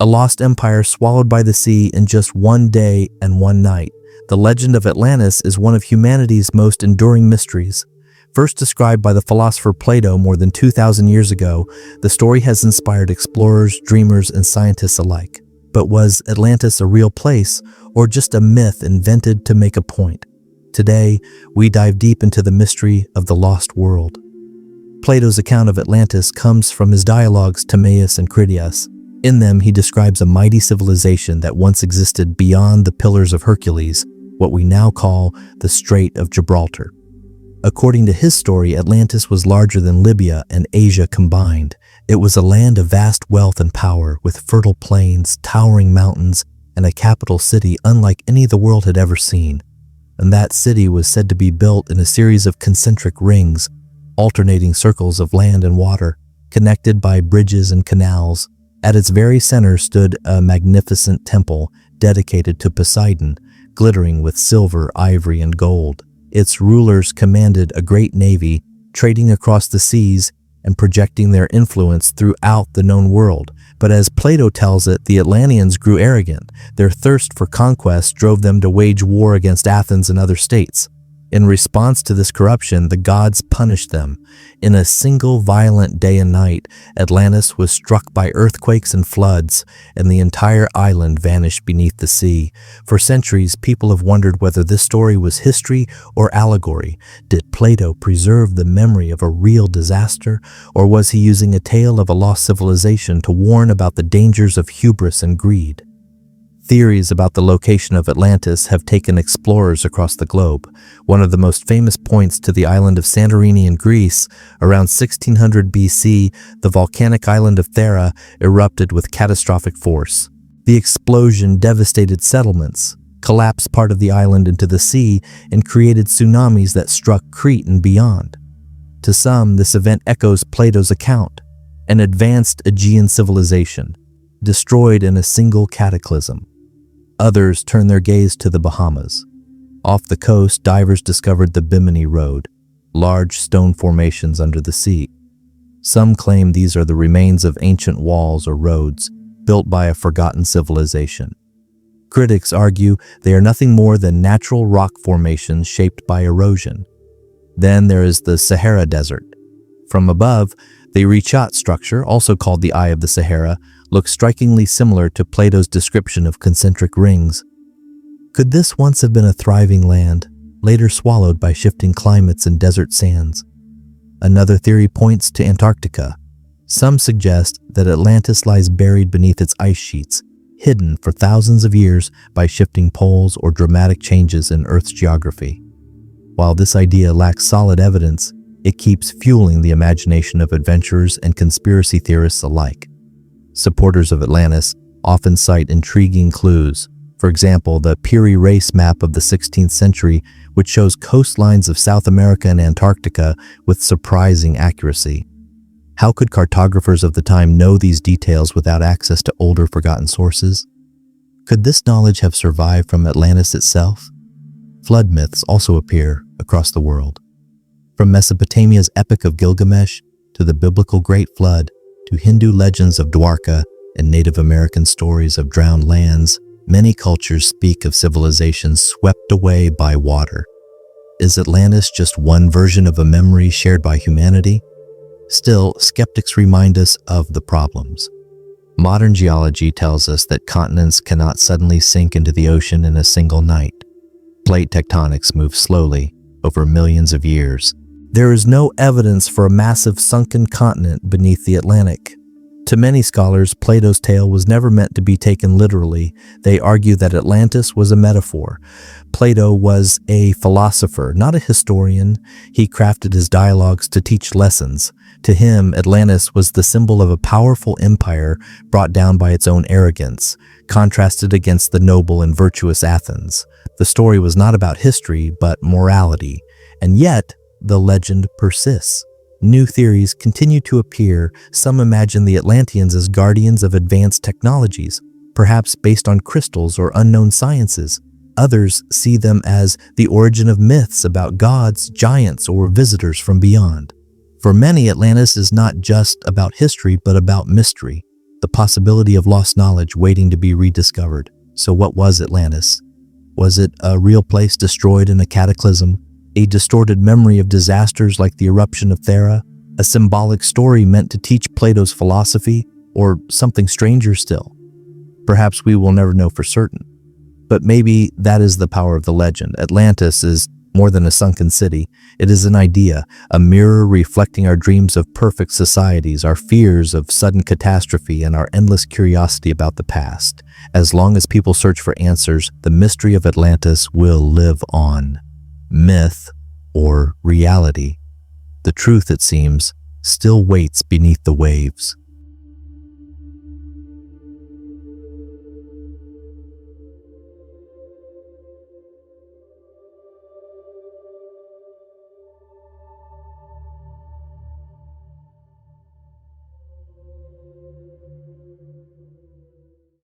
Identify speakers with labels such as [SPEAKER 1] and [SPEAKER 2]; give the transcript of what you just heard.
[SPEAKER 1] a lost empire swallowed by the sea in just one day and one night. The legend of Atlantis is one of humanity's most enduring mysteries. First described by the philosopher Plato more than 2,000 years ago, the story has inspired explorers, dreamers, and scientists alike. But was Atlantis a real place, or just a myth invented to make a point? Today, we dive deep into the mystery of the lost world. Plato's account of Atlantis comes from his dialogues Timaeus and Critias. In them, he describes a mighty civilization that once existed beyond the Pillars of Hercules, what we now call the Strait of Gibraltar. According to his story, Atlantis was larger than Libya and Asia combined. It was a land of vast wealth and power, with fertile plains, towering mountains, and a capital city unlike any the world had ever seen. And that city was said to be built in a series of concentric rings, alternating circles of land and water, connected by bridges and canals. At its very center stood a magnificent temple dedicated to Poseidon, glittering with silver, ivory, and gold. Its rulers commanded a great navy, trading across the seas and projecting their influence throughout the known world. But as Plato tells it, the Atlanteans grew arrogant. Their thirst for conquest drove them to wage war against Athens and other states. In response to this corruption, the gods punished them. In a single violent day and night, Atlantis was struck by earthquakes and floods, and the entire island vanished beneath the sea. For centuries, people have wondered whether this story was history or allegory. Did Plato preserve the memory of a real disaster, or was he using a tale of a lost civilization to warn about the dangers of hubris and greed? Theories about the location of Atlantis have taken explorers across the globe. One of the most famous points to the island of Santorini in Greece, around 1600 BC, the volcanic island of Thera erupted with catastrophic force. The explosion devastated settlements, collapsed part of the island into the sea, and created tsunamis that struck Crete and beyond. To some, this event echoes Plato's account, an advanced Aegean civilization, destroyed in a single cataclysm. Others turn their gaze to the Bahamas. Off the coast, divers discovered the Bimini Road, large stone formations under the sea. Some claim these are the remains of ancient walls or roads built by a forgotten civilization. Critics argue they are nothing more than natural rock formations shaped by erosion. Then there is the Sahara Desert. From above, the Richat structure, also called the Eye of the Sahara, looks strikingly similar to Plato's description of concentric rings. Could this once have been a thriving land, later swallowed by shifting climates and desert sands? Another theory points to Antarctica. Some suggest that Atlantis lies buried beneath its ice sheets, hidden for thousands of years by shifting poles or dramatic changes in Earth's geography. While this idea lacks solid evidence, it keeps fueling the imagination of adventurers and conspiracy theorists alike. Supporters of Atlantis often cite intriguing clues. For example, the Peary Race map of the 16th century, which shows coastlines of South America and Antarctica with surprising accuracy. How could cartographers of the time know these details without access to older, forgotten sources? Could this knowledge have survived from Atlantis itself? Flood myths also appear across the world. From Mesopotamia's Epic of Gilgamesh to the biblical Great Flood, to Hindu legends of Dwarka and Native American stories of drowned lands, many cultures speak of civilizations swept away by water. Is Atlantis just one version of a memory shared by humanity? Still, skeptics remind us of the problems. Modern geology tells us that continents cannot suddenly sink into the ocean in a single night. Plate tectonics move slowly over millions of years. There is no evidence for a massive sunken continent beneath the Atlantic. To many scholars, Plato's tale was never meant to be taken literally. They argue that Atlantis was a metaphor. Plato was a philosopher, not a historian. He crafted his dialogues to teach lessons. To him, Atlantis was the symbol of a powerful empire brought down by its own arrogance, contrasted against the noble and virtuous Athens. The story was not about history, but morality. And yet, the legend persists. New theories continue to appear. Some imagine the Atlanteans as guardians of advanced technologies, perhaps based on crystals or unknown sciences. Others see them as the origin of myths about gods, giants, or visitors from beyond. For many, Atlantis is not just about history, but about mystery. the possibility of lost knowledge waiting to be rediscovered. So what was Atlantis? Was it a real place destroyed in a cataclysm? A distorted memory of disasters like the eruption of Thera? A symbolic story meant to teach Plato's philosophy? Or something stranger still? Perhaps we will never know for certain. But maybe that is the power of the legend. Atlantis is more than a sunken city. It is an idea, a mirror reflecting our dreams of perfect societies, our fears of sudden catastrophe, and our endless curiosity about the past. As long as people search for answers, the mystery of Atlantis will live on. Myth or reality, the truth, it seems, still waits beneath the waves.